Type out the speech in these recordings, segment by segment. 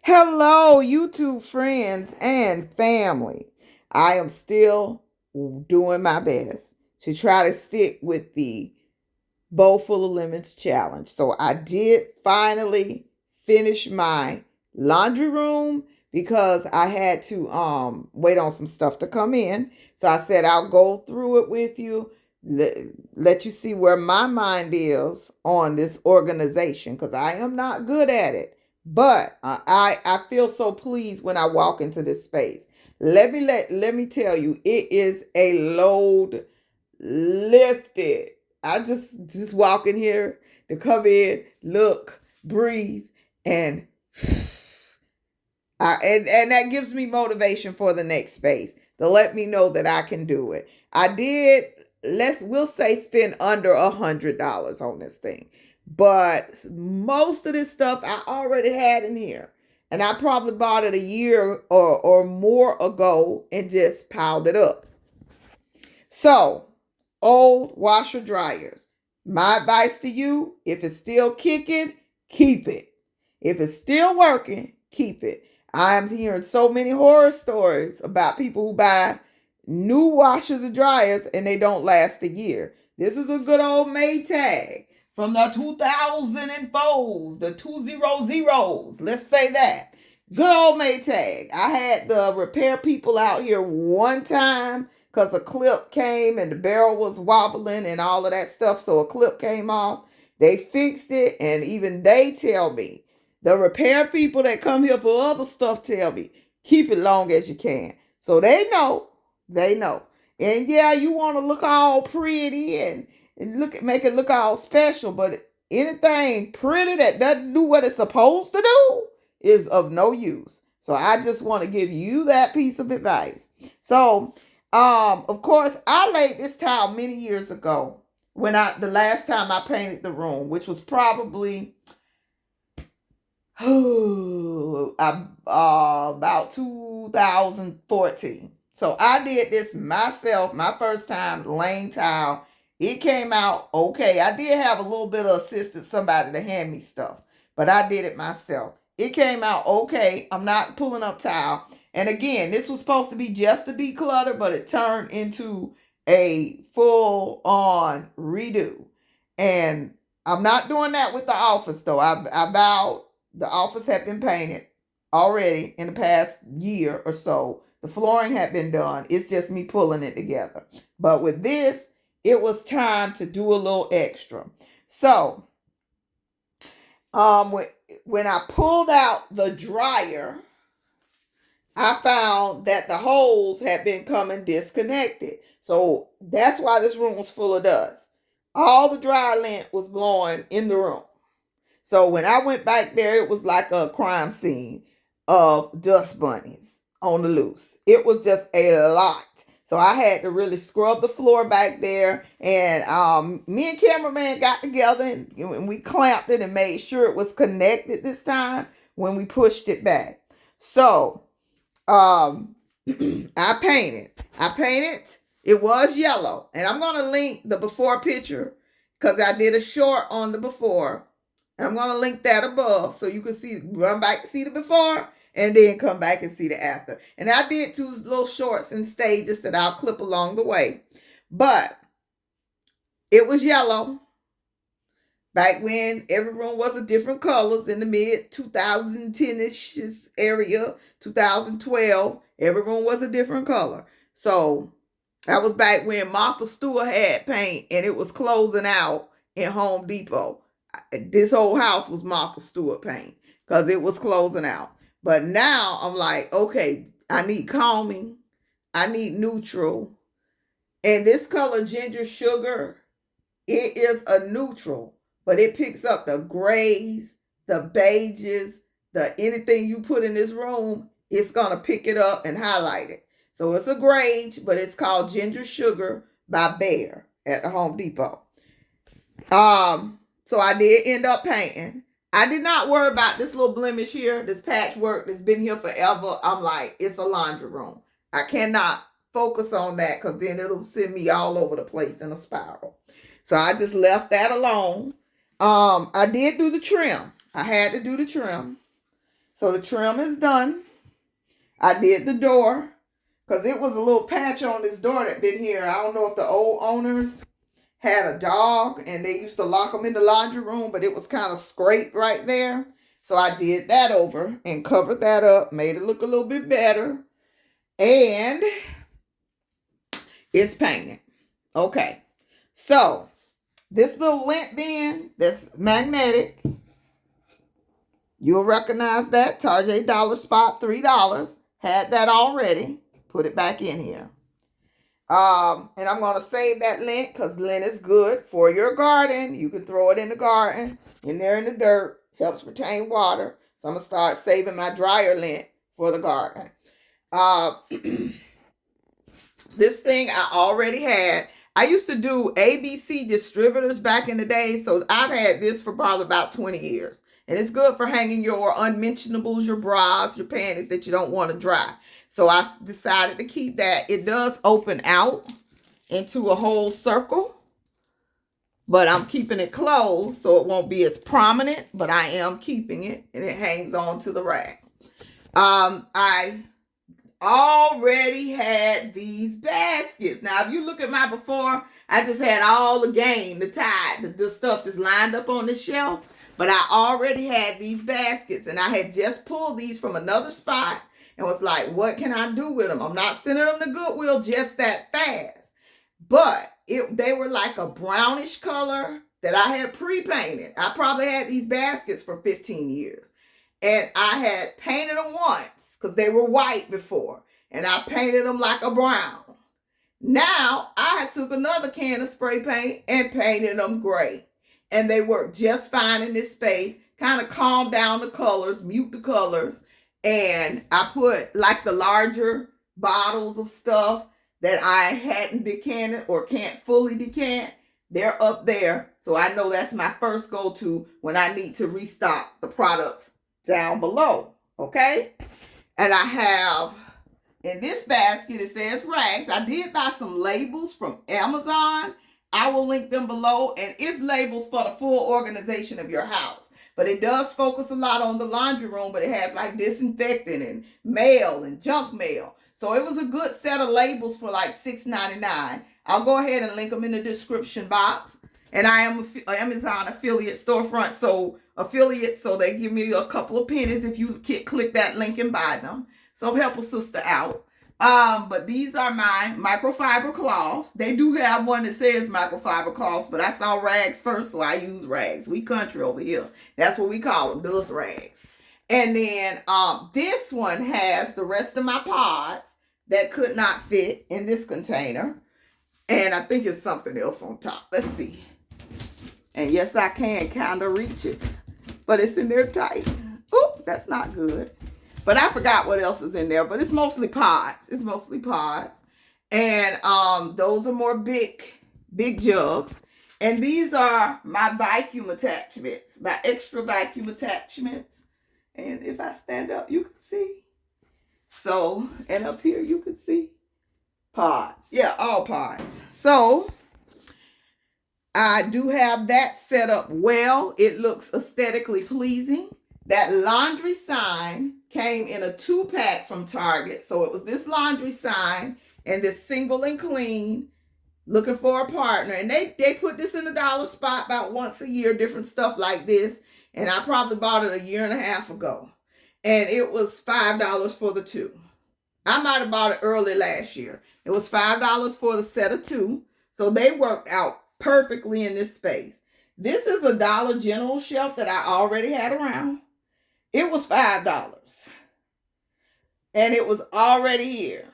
Hello, YouTube friends and family. I am still doing my best to try to stick with the bowl full of lemons challenge. So I did finally finish my laundry room because I had to wait on some stuff to come in. So I said I'll go through it with you, let you see where my mind is on this organization because I am not good at it. But I feel so pleased when I walk into this space. Let me tell you, it is a load lifted. I just walk in here to come in, look, breathe, and and that gives me motivation for the next space to let me know that I can do it. I did, we'll say, spend under $100 on this thing, but most of this stuff I already had in here, and I probably bought it a year or more ago and just piled it up. So, old washer dryers. My advice to you, if it's still kicking, keep it. If it's still working, keep it. I'm hearing so many horror stories about people who buy new washers and dryers and they don't last a year. This is a good old Maytag from the 2004s, the 200s. Let's say that. Good old Maytag. I had the repair people out here one time because a clip came and the barrel was wobbling and all of that stuff. So a clip came off. They fixed it, and even they tell me, the repair people that come here for other stuff tell me, keep it long as you can. So they know. They know. And yeah, you want to look all pretty and make it look all special, but anything pretty that doesn't do what it's supposed to do is of no use. So I just want to give you that piece of advice. So of course, I laid this towel many years ago when the last time I painted the room, which was probably about 2014. So I did this myself, my first time laying towel. It came out okay. I did have a little bit of assistance, somebody to hand me stuff, but I did it myself. It came out okay. I'm not pulling up towel. And again, this was supposed to be just a declutter, but it turned into a full on redo. And I'm not doing that with the office though. I vowed the office had been painted already in the past year or so. The flooring had been done. It's just me pulling it together. But with this, it was time to do a little extra. So, when I pulled out the dryer, I found that the holes had been coming disconnected. So that's why this room was full of dust. All the dryer lint was blowing in the room. So when I went back there, it was like a crime scene of dust bunnies on the loose. It was just a lot. So I had to really scrub the floor back there. And me and cameraman got together and we clamped it and made sure it was connected this time when we pushed it back. So I painted. It was yellow. And I'm going to link the before picture because I did a short on the before. I'm going to link that above so you can see, run back to see the before and then come back and see the after. And I did two little shorts and stages that I'll clip along the way. But it was yellow. Back when every room was a different colors in the mid 2010-ish area, 2012, every room was a different color. So that was back when Martha Stewart had paint and it was closing out in Home Depot. This whole house was Martha Stewart paint because it was closing out. But now I'm like, okay, I need calming. I need neutral. And this color, ginger sugar, it is a neutral, but it picks up the grays, the beiges, the anything you put in this room, it's going to pick it up and highlight it. So it's a gray, but it's called Ginger Sugar by Bear at the Home Depot. So I did end up painting. I did not worry about this little blemish here, this patchwork that's been here forever. I'm like, it's a laundry room. I cannot focus on that because then it'll send me all over the place in a spiral. So I just left that alone. I did do the trim. I had to do the trim. So the trim is done. I did the door because it was a little patch on this door that been here. I don't know if the old owners had a dog and they used to lock them in the laundry room, but it was kind of scraped right there. So I did that over and covered that up, made it look a little bit better. And it's painted. Okay. So this little lint bin that's magnetic, you'll recognize that. Target dollar spot, $3. Had that already. Put it back in here. And I'm going to save that lint because lint is good for your garden. You can throw it in the garden, in there in the dirt. Helps retain water. So I'm going to start saving my dryer lint for the garden. This thing I already had. I used to do ABC distributors back in the day. So I've had this for probably about 20 years. And it's good for hanging your unmentionables, your bras, your panties that you don't want to dry. So I decided to keep that. It does open out into a whole circle. But I'm keeping it closed so it won't be as prominent. But I am keeping it. And it hangs on to the rack. I already had these baskets. Now, if you look at my before, I just had all the game, the Tide, the stuff just lined up on the shelf. But I already had these baskets. And I had just pulled these from another spot. And was like, what can I do with them? I'm not sending them to Goodwill just that fast. But they were like a brownish color that I had pre-painted. I probably had these baskets for 15 years. And I had painted them once because they were white before. And I painted them like a brown. Now, I took another can of spray paint and painted them gray. And they work just fine in this space. Kind of calm down the colors, mute the colors. And I put like the larger bottles of stuff that I hadn't decanted or can't fully decant. They're up there. So I know that's my first go-to when I need to restock the products down below. Okay? And I have in this basket, it says rags. I did buy some labels from Amazon. I will link them below. And it's labels for the full organization of your house. But it does focus a lot on the laundry room, but it has like disinfectant and mail and junk mail. So it was a good set of labels for like $6.99. I'll go ahead and link them in the description box. And I am an Amazon affiliate storefront, so they give me a couple of pennies if you click that link and buy them. So help a sister out. But these are my microfiber cloths. They do have one that says microfiber cloths, but I saw rags first, so I use rags. We country over here. That's what we call them, those rags. And then this one has the rest of my pods that could not fit in this container. And I think it's something else on top. Let's see. And yes, I can kind of reach it, but it's in there tight. Oop, that's not good. But I forgot what else is in there. But it's mostly pods. It's mostly pods. And those are more big jugs. And these are my vacuum attachments. My extra vacuum attachments. And if I stand up, you can see. So, and up here you can see pods. Yeah, all pods. So, I do have that set up well. It looks aesthetically pleasing. That laundry sign came in a 2-pack from Target. So it was this laundry sign and this single and clean, looking for a partner. And they put this in the dollar spot about once a year, different stuff like this. And I probably bought it a year and a half ago. And it was $5 for the 2. I might have bought it early last year. It was $5 for the set of 2. So they worked out perfectly in this space. This is a Dollar General shelf that I already had around. It was $5. And it was already here.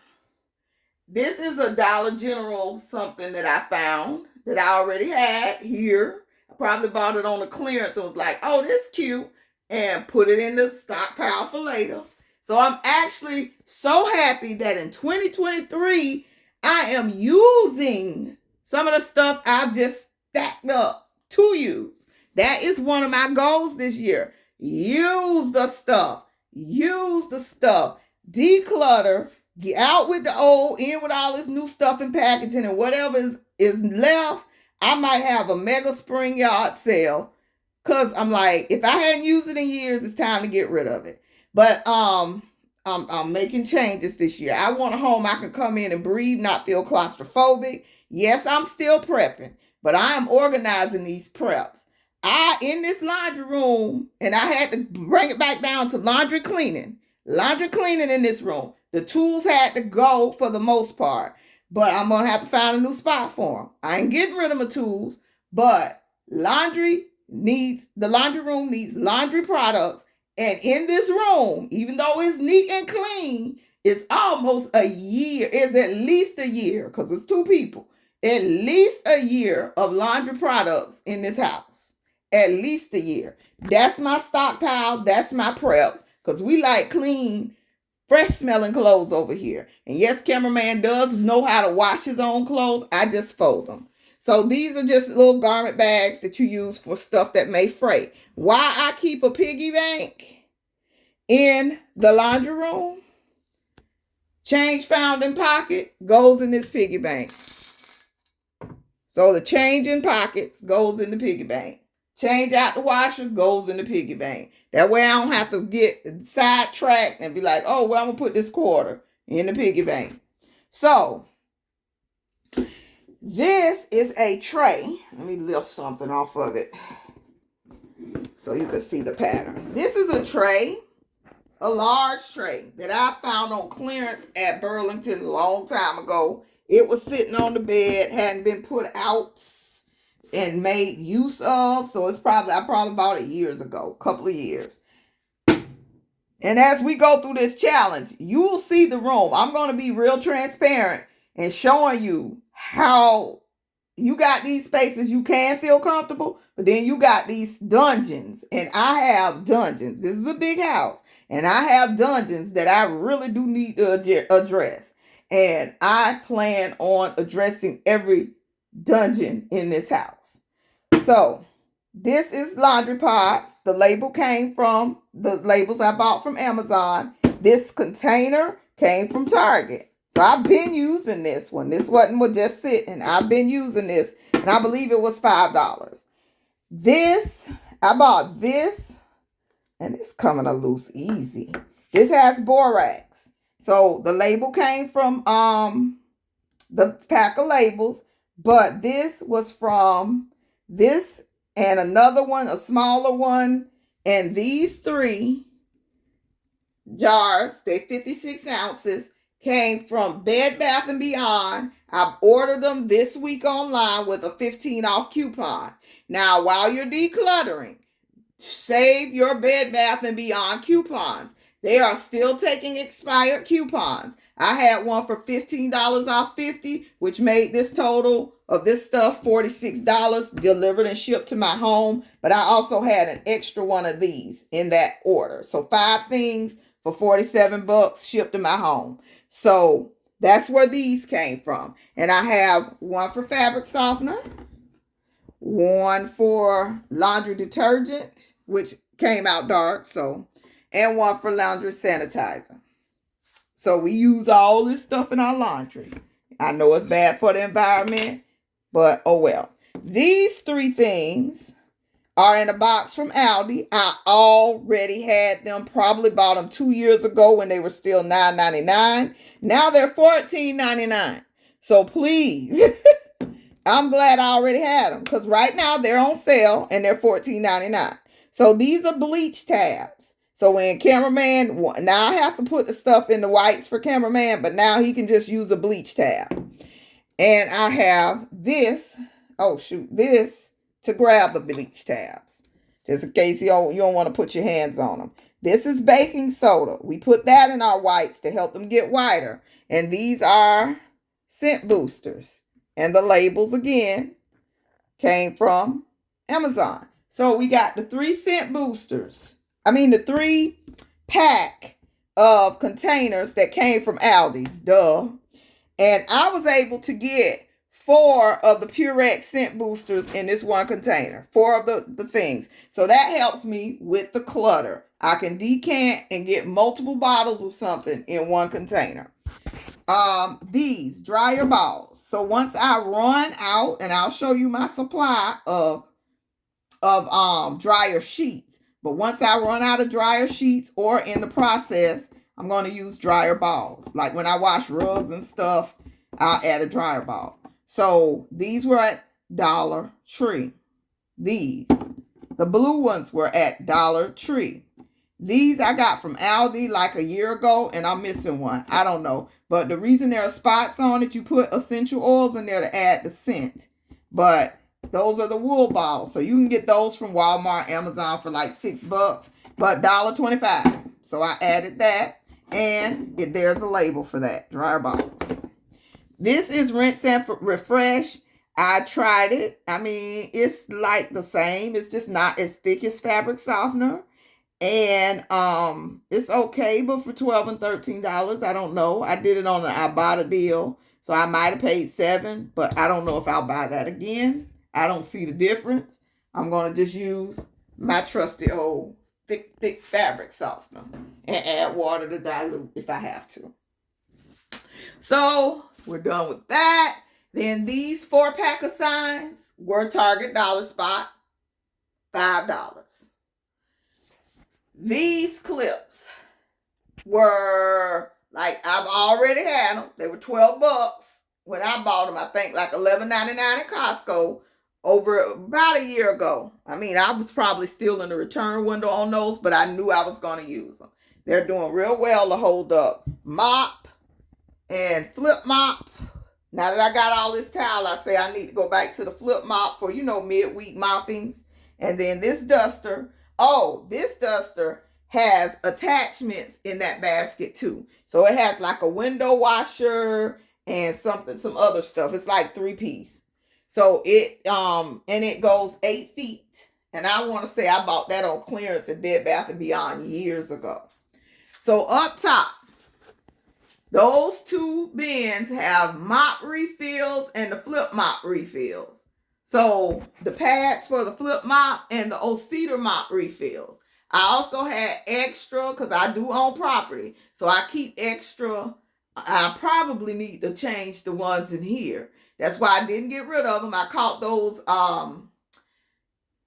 This is a Dollar General something that I found that I already had here. I probably bought it on a clearance and was like, oh, this is cute. And put it in the stockpile for later. So I'm actually so happy that in 2023, I am using some of the stuff I've just stacked up to use. That is one of my goals this year. Use the stuff. Use the stuff. Declutter. Get out with the old, in with all this new stuff and packaging, and whatever is left, I might have a mega spring yard sale. Because I'm like, if I hadn't used it in years, it's time to get rid of it. But I'm making changes this year. I want a home I can come in and breathe, not feel claustrophobic. Yes, I'm still prepping, but I am organizing these preps. In this laundry room, and I had to bring it back down to laundry cleaning. Laundry cleaning in this room. The tools had to go for the most part, but I'm gonna have to find a new spot for them. I ain't getting rid of my tools, but the laundry room needs laundry products. And in this room, even though it's neat and clean, it's almost a year. It's at least a year, because it's two people. At least a year of laundry products in this house. At least a year. That's my stockpile. That's my preps. Because we like clean, fresh smelling clothes over here. And yes, cameraman does know how to wash his own clothes. I just fold them. So these are just little garment bags that you use for stuff that may fray. Why I keep a piggy bank in the laundry room? Change found in pocket goes in this piggy bank. So the change in pockets goes in the piggy bank. Change out the washer goes in the piggy bank. That way I don't have to get sidetracked and be like, oh, well, I'm going to put this quarter in the piggy bank. So this is a tray. Let me lift something off of it so you can see the pattern. This is a tray, a large tray that I found on clearance at Burlington a long time ago. It was sitting on the bed, hadn't been put out and made use of. So I probably bought it years ago, a couple of years. And as we go through this challenge, you will see the room. I'm going to be real transparent and showing you how you got these spaces you can feel comfortable, but then you got these dungeons. And I have dungeons. This is a big house. And I have dungeons that I really do need to address. And I plan on addressing every dungeon in this house. So this is laundry pods. The label came from the labels I bought from Amazon. This container came from Target. So I've been using this one. This wasn't just sitting. I've been using this, and I believe it was $5. I bought this, and it's coming a loose easy. This has borax. So the label came from the pack of labels, but this was from this and another one, a smaller one, and these 3 jars, they 56 ounces, came from Bed Bath & Beyond. I've ordered them this week online with a 15 off coupon. Now, while you're decluttering, save your Bed Bath & Beyond coupons. They are still taking expired coupons. I had one for $15 off 50, which made this total of this stuff $46 delivered and shipped to my home. But I also had an extra one of these in that order. So 5 things for $47 shipped to my home. So that's where these came from. And I have one for fabric softener, one for laundry detergent, which came out dark, and one for laundry sanitizer. So we use all this stuff in our laundry. I know it's bad for the environment, but oh well. These 3 things are in a box from Aldi. I already had them, probably bought them 2 years ago when they were still $9.99. Now they're $14.99. So please, I'm glad I already had them, because right now they're on sale and they're $14.99. So these are bleach tabs. So when cameraman, now I have to put the stuff in the whites for cameraman, but now he can just use a bleach tab. And I have this, this to grab the bleach tabs, just in case you don't want to put your hands on them. This is baking soda. We put that in our whites to help them get whiter. And these are scent boosters. And the labels, again, came from Amazon. So we got the 3 scent boosters. The 3 pack of containers that came from Aldi's, duh. And I was able to get 4 of the Purex scent boosters in this one container. 4 of the things. So that helps me with the clutter. I can decant and get multiple bottles of something in one container. These dryer balls. So once I run out, and I'll show you my supply of dryer sheets. But once I run out of dryer sheets or in the process, I'm going to use dryer balls. Like when I wash rugs and stuff, I'll add a dryer ball. So these were at Dollar Tree. These. The blue ones were at Dollar Tree. These I got from Aldi like a year ago, and I'm missing one. I don't know. But the reason there are spots on it, you put essential oils in there to add the scent. But those are the wool balls. So you can get those from Walmart, Amazon for like $6, but $1.25. So I added that. And there's a label for that. Dryer balls. This is Rinse and Refresh. I tried it. I mean, it's like the same. It's just not as thick as fabric softener. And it's okay, but for $12 and $13, I don't know. I did it on an Ibotta deal, so I might have paid $7, but I don't know if I'll buy that again. I don't see the difference. I'm going to just use my trusty old thick fabric softener and add water to dilute if I have to. So we're done with that. Then these 4-pack of signs were Target Dollar Spot, $5. These clips were like, I've already had them. They were $12 when I bought them. I think like $11.99 at Costco over about a year ago. I mean, I was probably still in the return window on those, but I knew I was going to use them. They're doing real well to hold up mop and flip mop. Now that I got all this towel, I say I need to go back to the flip mop for, midweek moppings. And then this duster. Oh, this duster has attachments in that basket too. So it has like a window washer and some other stuff. It's like 3-piece. So it goes 8 feet. And I want to say I bought that on clearance at Bed Bath & Beyond years ago. So up top, those 2 bins have mop refills and the flip mop refills. So the pads for the flip mop and the old cedar mop refills. I also had extra because I do own property. So I keep extra. I probably need to change the ones in here. That's why I didn't get rid of them. I caught those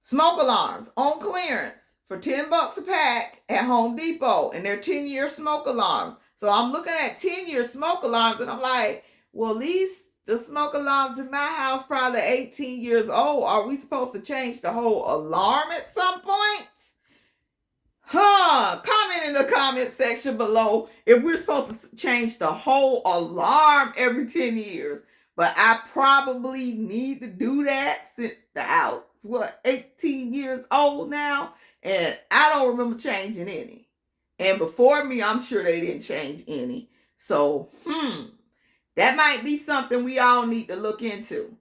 smoke alarms on clearance for $10 a pack at Home Depot. And they're 10-year smoke alarms. So I'm looking at 10-year smoke alarms and I'm like, well, the smoke alarms in my house probably 18 years old. Are we supposed to change the whole alarm at some point? Comment in the comment section below if we're supposed to change the whole alarm every 10 years. But I probably need to do that since the house is 18 years old now. And I don't remember changing any. And before me, I'm sure they didn't change any. So, that might be something we all need to look into.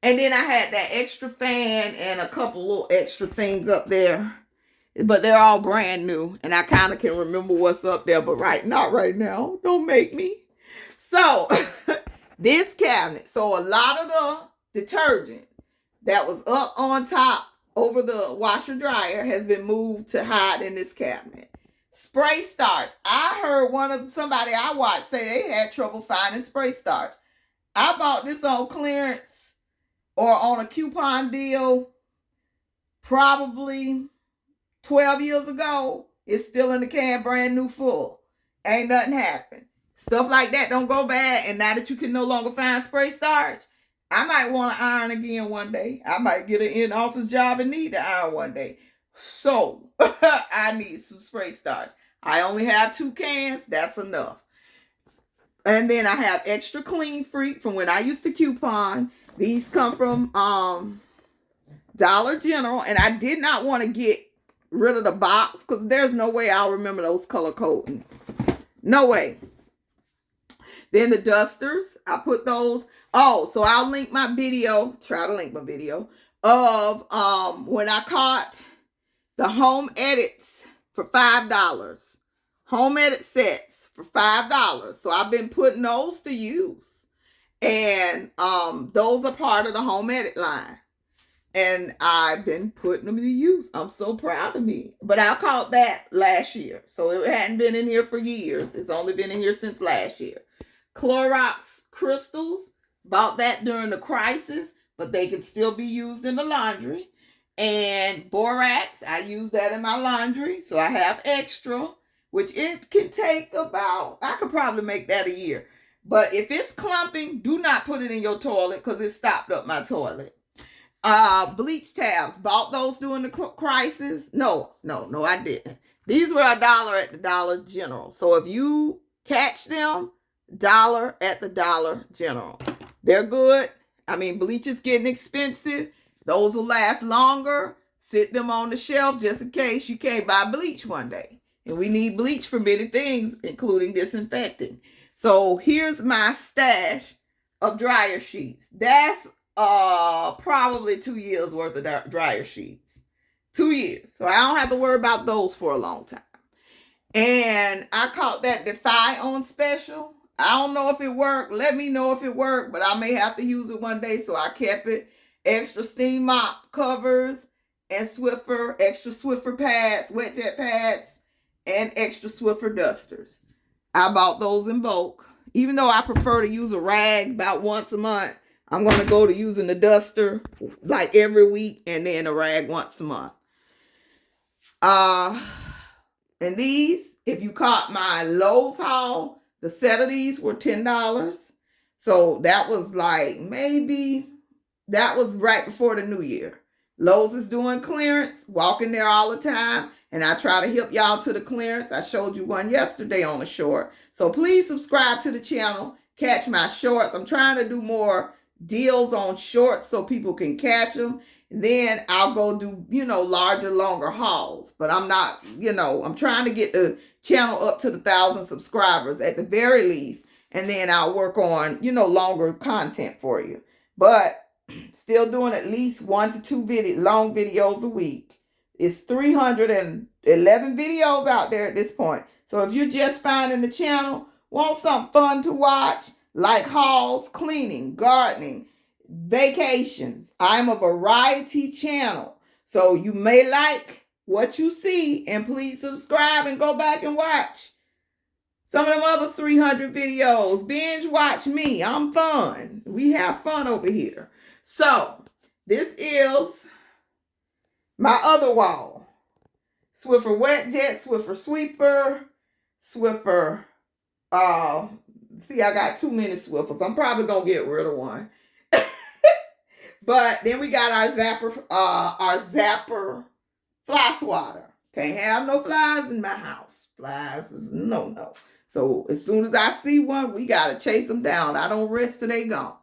And then I had that extra fan and a couple little extra things up there. But they're all brand new. And I kind of can remember what's up there. But not right now. Don't make me. So, this cabinet. So, a lot of the detergent that was up on top over the washer dryer has been moved to hide in this cabinet. Spray starch. I heard somebody I watched say they had trouble finding spray starch. I bought this on clearance or on a coupon deal probably 12 years ago. It's still in the can, brand new full. Ain't nothing happened. Stuff like that don't go bad. And now that you can no longer find spray starch, I might want to iron again one day. I might get an in-office job and need to iron one day. So, I need some spray starch. I only have 2 cans. That's enough. And then I have Extra Clean Freak from when I used to coupon. These come from Dollar General. And I did not want to get rid of the box because there's no way I'll remember those color coatings. No way. Then the dusters. I put those. Oh, so I'll link my video. Try to link my video of when I caught the home edits for $5. Home edit sets for $5. So I've been putting those to use. And those are part of the home edit line. And I've been putting them to use. I'm so proud of me. But I caught that last year. So it hadn't been in here for years. It's only been in here since last year. Clorox crystals. Bought that during the crisis. But they can still be used in the laundry. And borax, I use that in my laundry. So I have extra, which it can take about, I could probably make that a year. But if it's clumping, do not put it in your toilet because it stopped up my toilet. Bleach tabs, bought those during the crisis. No, I didn't. These were $1 at the Dollar General. So if you catch them, $1 at the Dollar General. They're good. I mean, bleach is getting expensive. Those will last longer. Sit them on the shelf just in case you can't buy bleach one day. And we need bleach for many things, including disinfecting. So here's my stash of dryer sheets. That's probably 2 years worth of dryer sheets. 2 years. So I don't have to worry about those for a long time. And I caught that Defy on special. I don't know if it worked. Let me know if it worked, but I may have to use it one day. So I kept it. Extra steam mop covers and extra Swiffer pads, wet jet pads, and extra Swiffer dusters. I bought those in bulk. Even though I prefer to use a rag about once a month, I'm going to go to using the duster like every week and then a rag once a month. And these, if you caught my Lowe's haul, the set of these were $10. So that was like that was right before the new year. Lowe's is doing clearance, walking there all the time. And I try to help y'all to the clearance. I showed you one yesterday on a short. So please subscribe to the channel. Catch my shorts. I'm trying to do more deals on shorts so people can catch them. Then I'll go do, larger, longer hauls. But I'm not, I'm trying to get the channel up to the 1,000 subscribers at the very least. And then I'll work on, longer content for you. But still doing at least 1 to 2 long videos a week. It's 311 videos out there at this point. So if you're just finding the channel, want something fun to watch, like hauls, cleaning, gardening, vacations, I'm a variety channel. So you may like what you see, and please subscribe and go back and watch some of them other 300 videos. Binge watch me. I'm fun. We have fun over here. So this is my other wall. Swiffer Wet Jet, Swiffer Sweeper, Swiffer, see, I got too many Swiffers. I'm probably going to get rid of one. But then we got our Zapper fly swatter. Can't have no flies in my house. Flies is no. So as soon as I see one, we got to chase them down. I don't rest till they gone.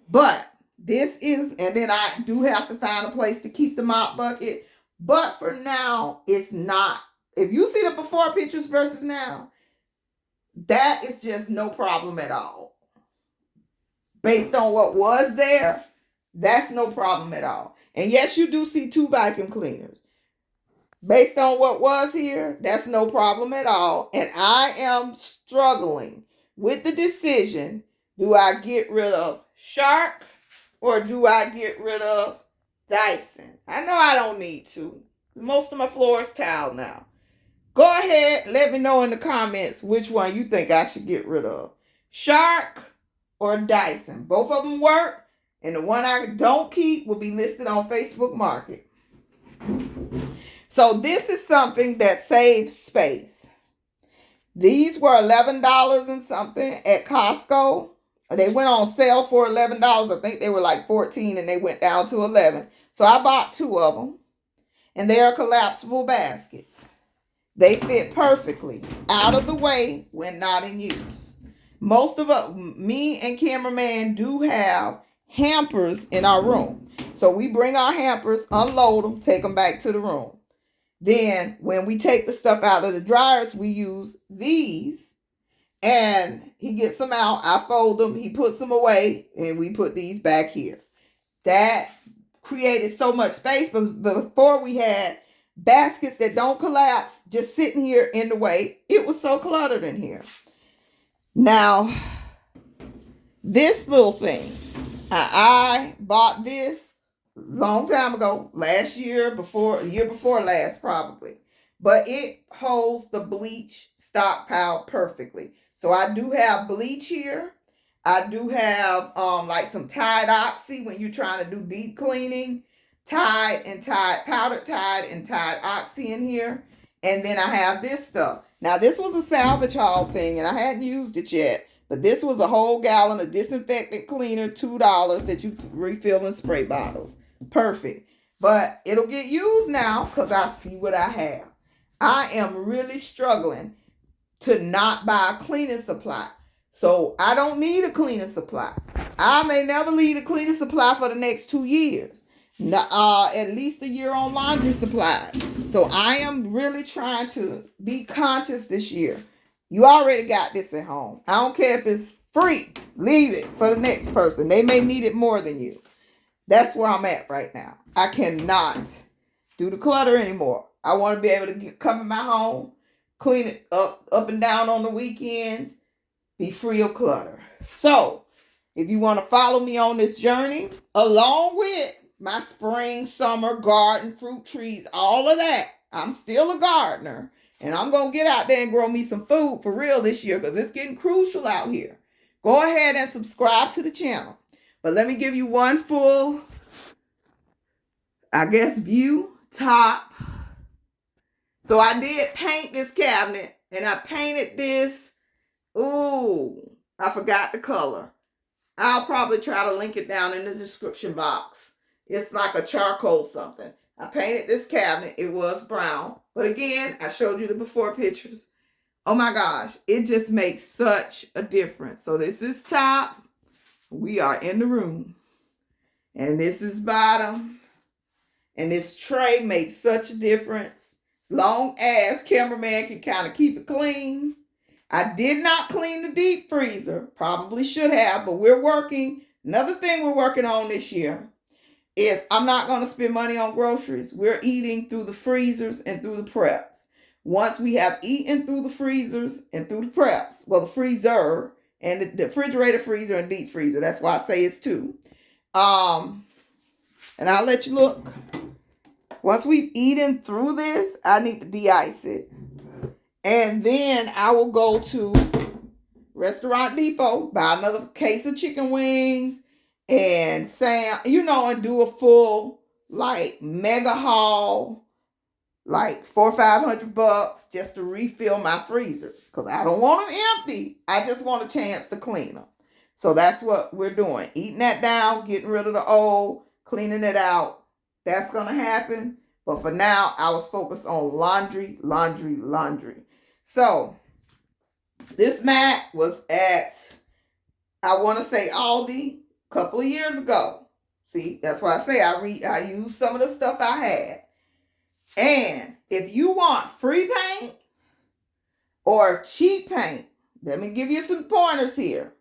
But this is, and then I do have to find a place to keep the mop bucket. But for now, it's not. If you see the before pictures versus now, that is just no problem at all. Based on what was there, that's no problem at all. And yes, you do see 2 vacuum cleaners. Based on what was here, that's no problem at all. And I am struggling with the decision, do I get rid of Shark or do I get rid of Dyson? I know I don't need to. Most of my floor is tile now. Go ahead, let me know in the comments which one you think I should get rid of. Shark or Dyson. Both of them work, and the one I don't keep will be listed on Facebook Market. So this is something that saves space. These were $11 and something at Costco. They went on sale for $11. I think they were like $14 and they went down to $11. So I bought 2 of them. And they are collapsible baskets. They fit perfectly out of the way when not in use. Most of us, me and cameraman, do have hampers in our room. So we bring our hampers, unload them, take them back to the room. Then when we take the stuff out of the dryers, we use these. And he gets them out. I fold them. He puts them away. And we put these back here. That created so much space. But before we had baskets that don't collapse just sitting here in the way. It was so cluttered in here. Now, this little thing. I bought this long time ago. Last year, year before last probably. But it holds the bleach stockpile perfectly. So I do have bleach here. I do have like some Tide Oxy when you're trying to do deep cleaning. powdered Tide and Tide Oxy in here. And then I have this stuff. Now, this was a salvage haul thing, and I hadn't used it yet. But this was a whole gallon of disinfectant cleaner, $2 that you refill in spray bottles. Perfect. But it'll get used now because I see what I have. I am really struggling to not buy a cleaning supply. So I don't need a cleaning supply. I may never need a cleaning supply for the next 2 years. At least a year on laundry supplies. So I am really trying to be conscious this year. You already got this at home. I don't care if it's free. Leave it for the next person. They may need it more than you. That's where I'm at right now. I cannot do the clutter anymore. I want to be able to come in my home, clean it up and down on the weekends, be free of clutter. So, if you want to follow me on this journey, along with my spring, summer, garden, fruit trees, all of that, I'm still a gardener. And I'm going to get out there and grow me some food for real this year because it's getting crucial out here. Go ahead and subscribe to the channel. But let me give you one full, view, top. So I did paint this cabinet, and I painted this. Ooh, I forgot the color. I'll probably try to link it down in the description box. It's like a charcoal something. I painted this cabinet. It was brown. But again, I showed you the before pictures. Oh my gosh, it just makes such a difference. So this is top. We are in the room. And this is bottom. And this tray makes such a difference. As long as cameraman can kind of keep it clean. I did not clean the deep freezer. Probably should have, but we're working. Another thing we're working on this year is I'm not going to spend money on groceries. We're eating through the freezers and through the preps. Once we have eaten through the freezers and through the preps, well, the freezer and the refrigerator, freezer, and deep freezer. That's why I say it's 2. And I'll let you look. Once we've eaten through this, I need to de-ice it. And then I will go to Restaurant Depot, buy another case of chicken wings, and and do a full mega haul, $400 or $500 just to refill my freezers because I don't want them empty. I just want a chance to clean them. So that's what we're doing. Eating that down, getting rid of the old, cleaning it out. That's going to happen. But for now, I was focused on laundry. So this mat was at, I want to say Aldi a couple of years ago. See, that's why I say I used some of the stuff I had. And if you want free paint or cheap paint, let me give you some pointers here.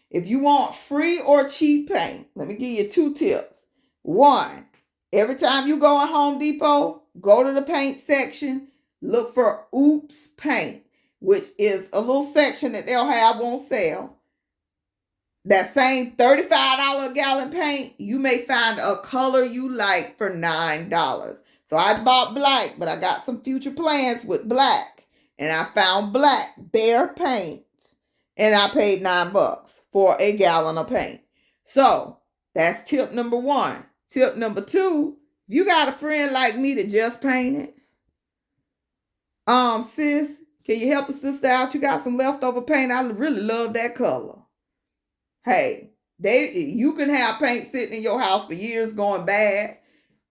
If you want free or cheap paint, let me give you 2 tips. 1, every time you go in Home Depot, go to the paint section, look for Oops Paint, which is a little section that they'll have on sale. That same $35 a gallon paint, you may find a color you like for $9. So I bought black, but I got some future plans with black. And I found black bare paint. And I paid $9 for a gallon of paint. So that's tip number 1. Tip number 2, if you got a friend like me that just painted, sis, can you help a sister out? You got some leftover paint. I really love that color. Hey, you can have paint sitting in your house for years going bad.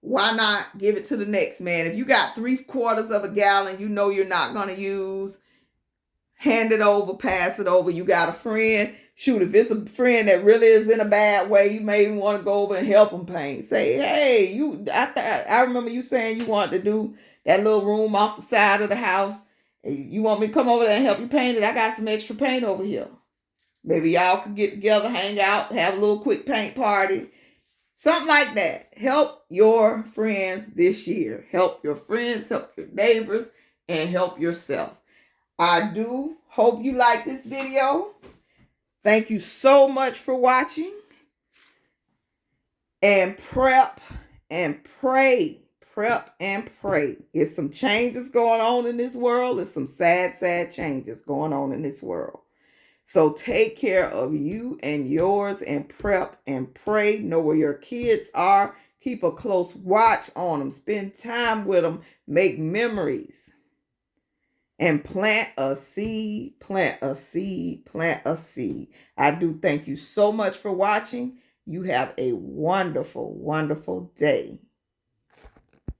Why not give it to the next man? If you got 3/4 of a gallon you know you're not going to use, hand it over, pass it over. You got a friend. Shoot, if it's a friend that really is in a bad way, you may even want to go over and help them paint. Say, hey, I remember you saying you wanted to do that little room off the side of the house. You want me to come over there and help you paint it? I got some extra paint over here. Maybe y'all could get together, hang out, have a little quick paint party. Something like that. Help your friends this year. Help your friends, help your neighbors, and help yourself. I do hope you like this video. Thank you so much for watching. And prep and pray. Prep and pray. There's some changes going on in this world. There's some sad changes going on in this world. So take care of you and yours and prep and pray. Know where your kids are. Keep a close watch on them. Spend time with them. Make memories. And plant a seed, plant a seed, plant a seed. I do thank you so much for watching. You have a wonderful, wonderful day.